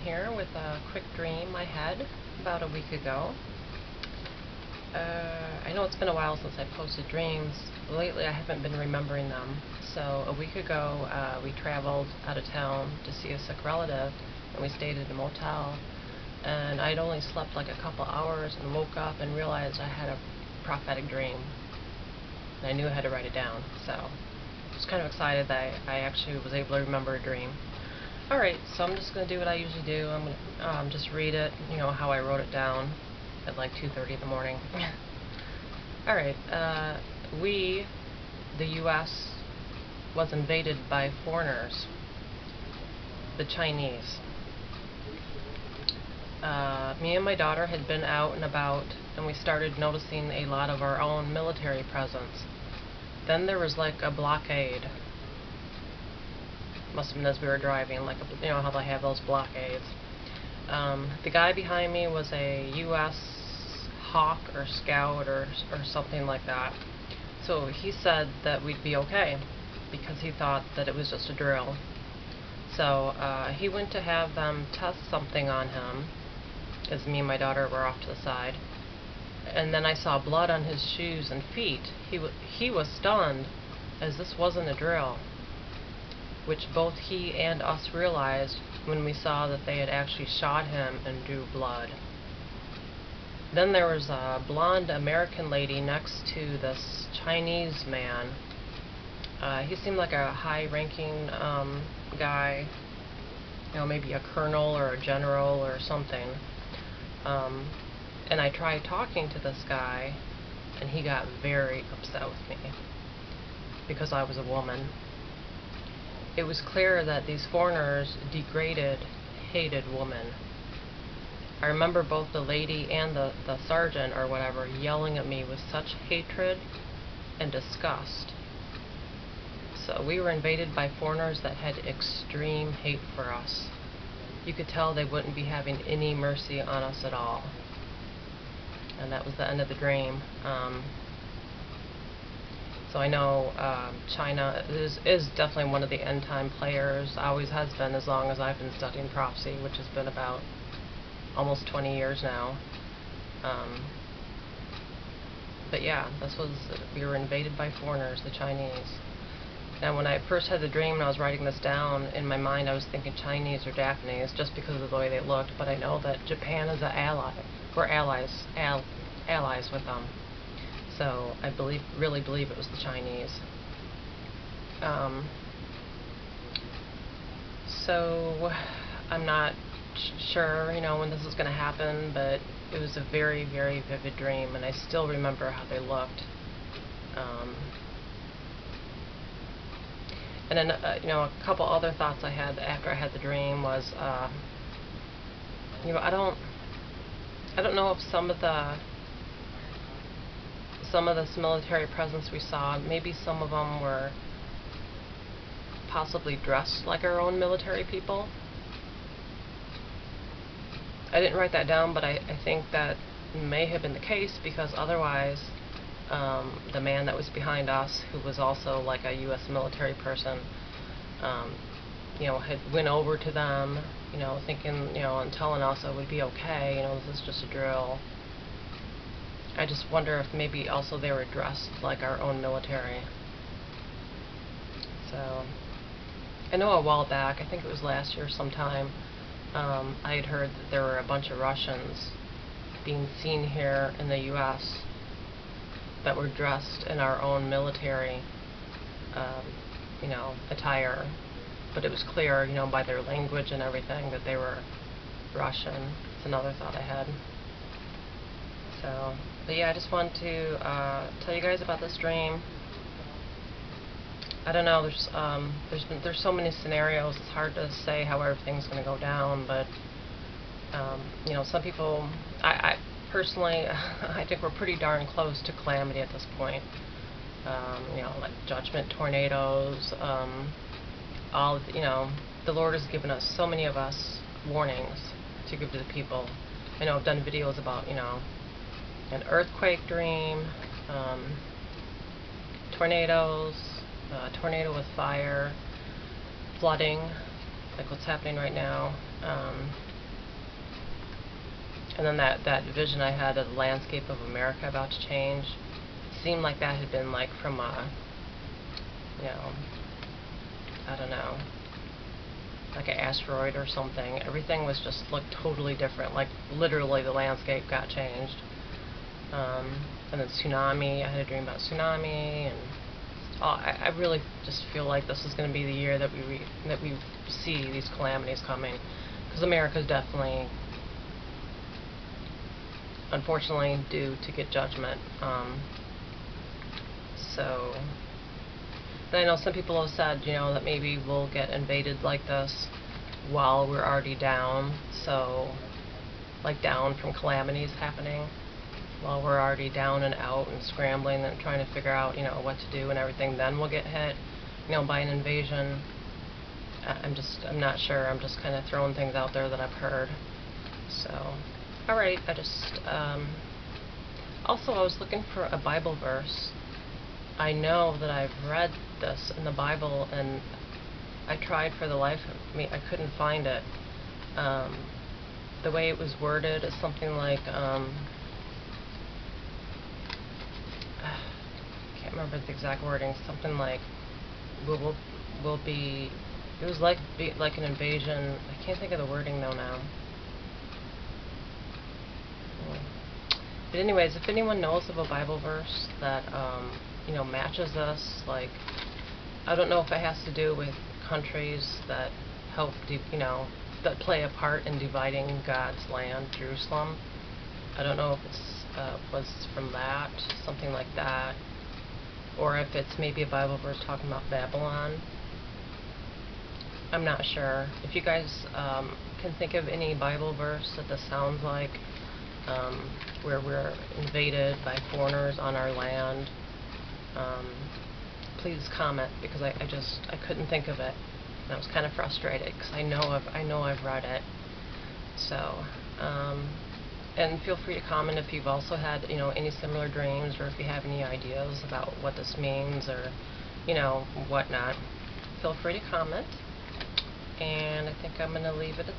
here with a quick dream I had about a week ago. I know it's been a while since I posted dreams. Lately I haven't been remembering them. So a week ago we traveled out of town to see a sick relative, and we stayed at a motel. And I'd only slept like a couple hours and woke up and realized I had a prophetic dream. And I knew I had to write it down. So I was kind of excited that I actually was able to remember a dream. Alright, so I'm just going to do what I usually do. I'm going to just read it, how I wrote it down at like 2:30 in the morning. Alright, the U.S. was invaded by foreigners, the Chinese. Me and my daughter had been out and about, and we started noticing a lot of our own military presence. Then there was like a blockade. Must have been as we were driving, like how they have those blockades. The guy behind me was a U.S. Hawk or Scout or something like that. So he said that we'd be okay because he thought that it was just a drill. So he went to have them test something on him as me and my daughter were off to the side. And then I saw blood on his shoes and feet. He was stunned, as this wasn't a drill, which both he and us realized when we saw that they had actually shot him and drew blood. Then there was a blonde American lady next to this Chinese man. He seemed like a high-ranking guy, maybe a colonel or a general or something. And I tried talking to this guy, and he got very upset with me because I was a woman. It was clear that these foreigners degraded, hated women. I remember both the lady and the sergeant or whatever yelling at me with such hatred and disgust. So we were invaded by foreigners that had extreme hate for us. You could tell they wouldn't be having any mercy on us at all. And that was the end of the dream. So I know China is definitely one of the end-time players, always has been as long as I've been studying prophecy, which has been about almost 20 years now. But yeah, we were invaded by foreigners, the Chinese. Now when I first had the dream and I was writing this down, in my mind I was thinking Chinese or Japanese just because of the way they looked, but I know that Japan is an ally. We're allies with them. So I really believe it was the Chinese. So I'm not sure, when this is going to happen, but it was a very, very vivid dream, and I still remember how they looked. And then, a couple other thoughts I had after I had the dream was, I don't know if some of this military presence we saw, maybe some of them were possibly dressed like our own military people. I didn't write that down, but I think that may have been the case, because otherwise the man that was behind us, who was also like a U.S. military person, had went over to them, thinking, and telling us it would be okay, this is just a drill. I just wonder if maybe also they were dressed like our own military. So, I know a while back, I think it was last year sometime, I had heard that there were a bunch of Russians being seen here in the U.S. that were dressed in our own military, attire. But it was clear, by their language and everything, that they were Russian. It's another thought I had. So, but yeah, I just wanted to tell you guys about this dream. I don't know, there's so many scenarios, it's hard to say how everything's going to go down, but some people, I personally, I think we're pretty darn close to calamity at this point. Like judgment, tornadoes, the Lord has given us, so many of us, warnings to give to the people. I know I've done videos about, an earthquake dream, tornadoes, tornado with fire, flooding, like what's happening right now, And then that vision I had of the landscape of America about to change seemed like that had been like from a, you know, I don't know, like an asteroid or something. Everything was just looked totally different. Like literally the landscape got changed. And then tsunami. I had a dream about tsunami, and I really just feel like this is going to be the year that we see these calamities coming, because America's definitely, unfortunately, due to get judgment. So, and I know some people have said, you know, that maybe we'll get invaded like this while we're already down. So, like down from calamities happening, while we're already down and out and scrambling and trying to figure out, you know, what to do and everything. Then we'll get hit, you know, by an invasion. I'm not sure. I'm just kind of throwing things out there that I've heard. So, alright, also I was looking for a Bible verse. I know that I've read this in the Bible, and I tried for the life of me, I couldn't find it. The way it was worded is something like, I can't remember the exact wording, something like, will be, it was like an invasion. I can't think of the wording though now. But anyways, if anyone knows of a Bible verse that, you know, matches this, like, I don't know if it has to do with countries that help, you know, that play a part in dividing God's land, Jerusalem. I don't know if it's was from that, something like that, or if it's maybe a Bible verse talking about Babylon. I'm not sure. If you guys can think of any Bible verse that this sounds like, where we're invaded by foreigners on our land, please comment, because I couldn't think of it, and I was kind of frustrated because I know I've read it. So, and feel free to comment if you've also had, you know, any similar dreams, or if you have any ideas about what this means, or, you know, whatnot. Feel free to comment, and I think I'm going to leave it at